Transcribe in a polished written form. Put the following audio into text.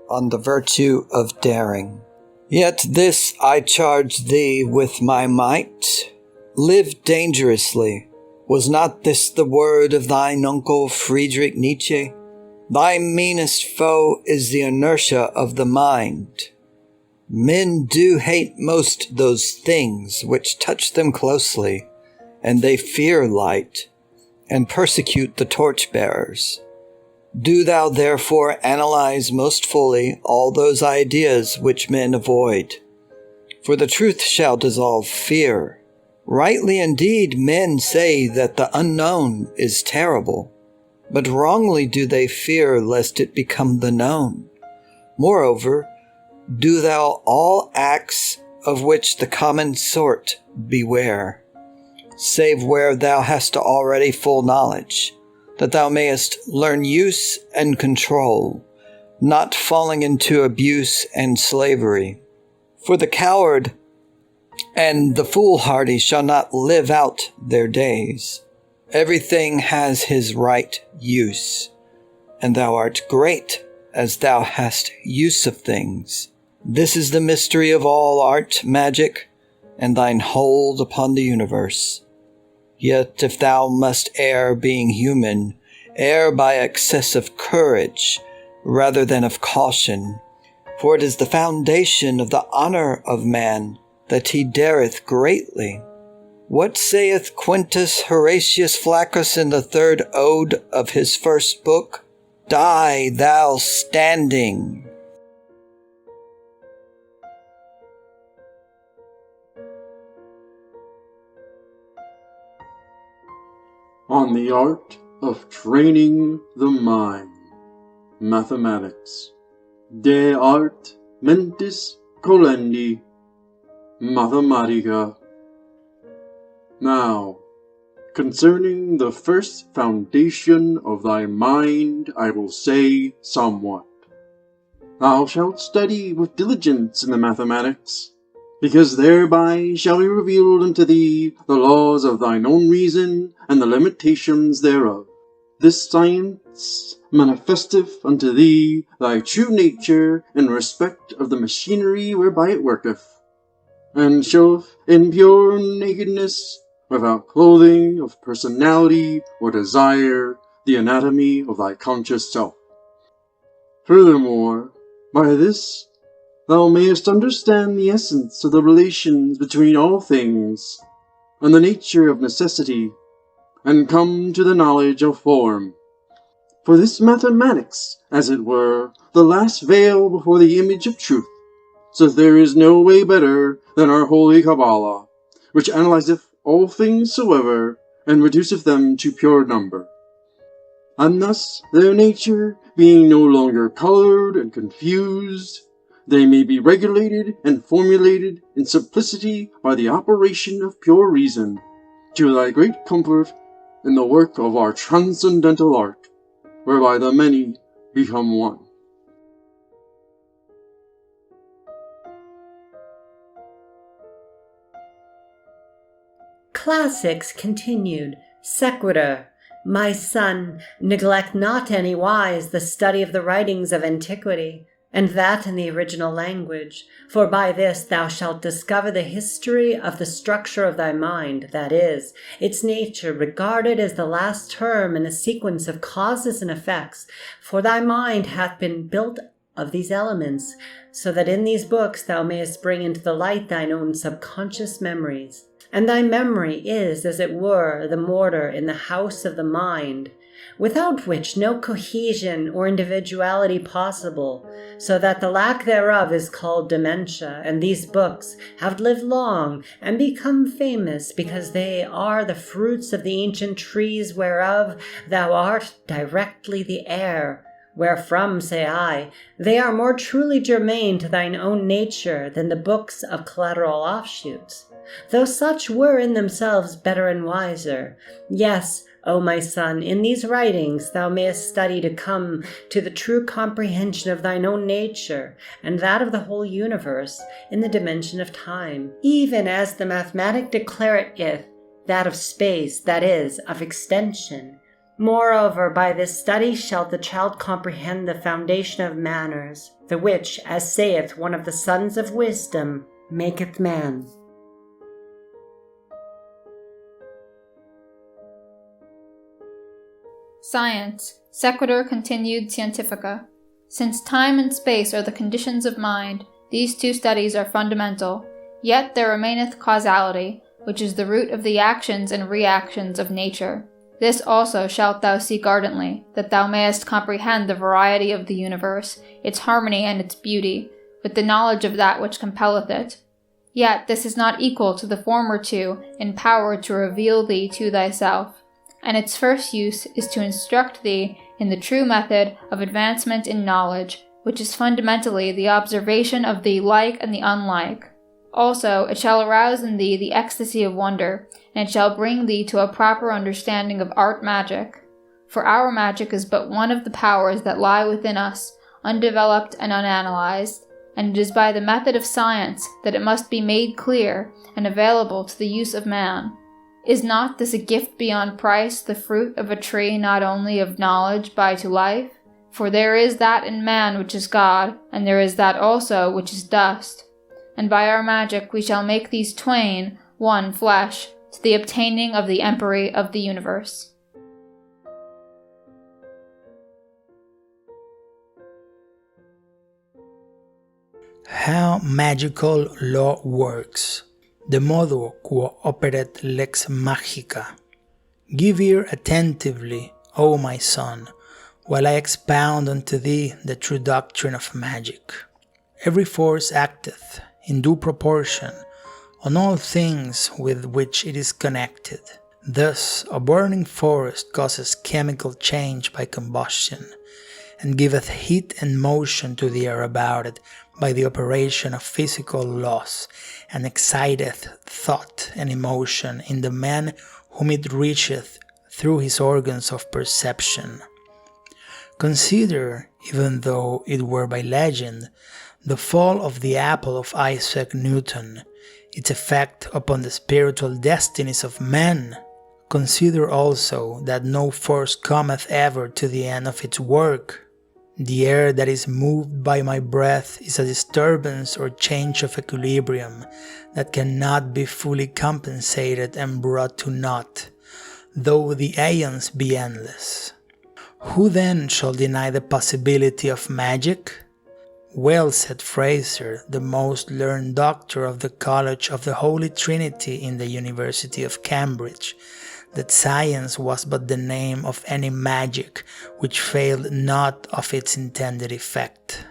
on the virtue of daring. Yet this I charge thee with my might. Live dangerously. Was not this the word of thine uncle Friedrich Nietzsche? Thy meanest foe is the inertia of the mind. Men do hate most those things which touch them closely, and they fear light, and persecute the torch-bearers. Do thou therefore analyze most fully all those ideas which men avoid. For the truth shall dissolve fear. Rightly indeed men say that the unknown is terrible, but wrongly do they fear lest it become the known. Moreover, do thou all acts of which the common sort beware, save where thou hast already full knowledge, that thou mayest learn use and control, not falling into abuse and slavery. For the coward and the foolhardy shall not live out their days. Everything has his right use, and thou art great as thou hast use of things. This is the mystery of all art, magic, and thine hold upon the universe. Yet if thou must err being human, err by excess of courage rather than of caution, for it is the foundation of the honor of man that he dareth greatly. What saith Quintus Horatius Flaccus in the 3rd ode of his first book? Die thou standing. On the art of training the mind. Mathematics. De art mentis colendi. Mathematica. Now, concerning the first foundation of thy mind, I will say somewhat. Thou shalt study with diligence in the mathematics, because thereby shall be revealed unto thee the laws of thine own reason and the limitations thereof. This science manifesteth unto thee thy true nature in respect of the machinery whereby it worketh, and showeth in pure nakedness, without clothing of personality or desire, the anatomy of thy conscious self. Furthermore, by this thou mayest understand the essence of the relations between all things, and the nature of necessity, and come to the knowledge of form. For this mathematics, as it were, the last veil before the image of truth, so that there is no way better than our holy Kabbalah, which analyseth all things soever, and reduceth them to pure number. And thus, their nature being no longer coloured and confused, they may be regulated and formulated in simplicity by the operation of pure reason, to thy great comfort in the work of our transcendental art, whereby the many become one. Classics continued. Sequitur. My son, neglect not any wise the study of the writings of antiquity, and that in the original language, for by this thou shalt discover the history of the structure of thy mind, that is, its nature regarded as the last term in a sequence of causes and effects, for thy mind hath been built of these elements, so that in these books thou mayest bring into the light thine own subconscious memories. And thy memory is, as it were, the mortar in the house of the mind, without which no cohesion or individuality possible, so that the lack thereof is called dementia, and these books have lived long and become famous because they are the fruits of the ancient trees whereof thou art directly the heir, wherefrom, say I, they are more truly germane to thine own nature than the books of collateral offshoots, though such were in themselves better and wiser. Yes, O my son, in these writings thou mayest study to come to the true comprehension of thine own nature, and that of the whole universe, in the dimension of time, even as the mathematic declareth that of space, that is, of extension. Moreover, by this study shall the child comprehend the foundation of manners, the which, as saith one of the sons of wisdom, maketh man. Science, sequitur continued scientifica. Since time and space are the conditions of mind, these two studies are fundamental. Yet there remaineth causality, which is the root of the actions and reactions of nature. This also shalt thou seek ardently, that thou mayest comprehend the variety of the universe, its harmony and its beauty, with the knowledge of that which compelleth it. Yet this is not equal to the former two in power to reveal thee to thyself, and its first use is to instruct thee in the true method of advancement in knowledge, which is fundamentally the observation of the like and the unlike. Also, it shall arouse in thee the ecstasy of wonder, and it shall bring thee to a proper understanding of art magic. For our magic is but one of the powers that lie within us, undeveloped and unanalyzed, and it is by the method of science that it must be made clear and available to the use of man. Is not this a gift beyond price, the fruit of a tree not only of knowledge by to life? For there is that in man which is God, and there is that also which is dust. And by our magic we shall make these twain one flesh, to the obtaining of the empery of the universe. How magical law works. De modo quo operet lex magica. Give ear attentively, O my son, while I expound unto thee the true doctrine of magic. Every force acteth, in due proportion, on all things with which it is connected. Thus, a burning forest causes chemical change by combustion, and giveth heat and motion to the air about it by the operation of physical laws, and exciteth thought and emotion in the man whom it reacheth through his organs of perception. Consider, even though it were by legend, the fall of the apple of Isaac Newton, its effect upon the spiritual destinies of men. Consider also that no force cometh ever to the end of its work. The air that is moved by my breath is a disturbance or change of equilibrium that cannot be fully compensated and brought to naught, though the aeons be endless. Who then shall deny the possibility of magic? Well said Frater, the most learned doctor of the College of the Holy Trinity in the University of Cambridge, that science was but the name of any magic which failed not of its intended effect.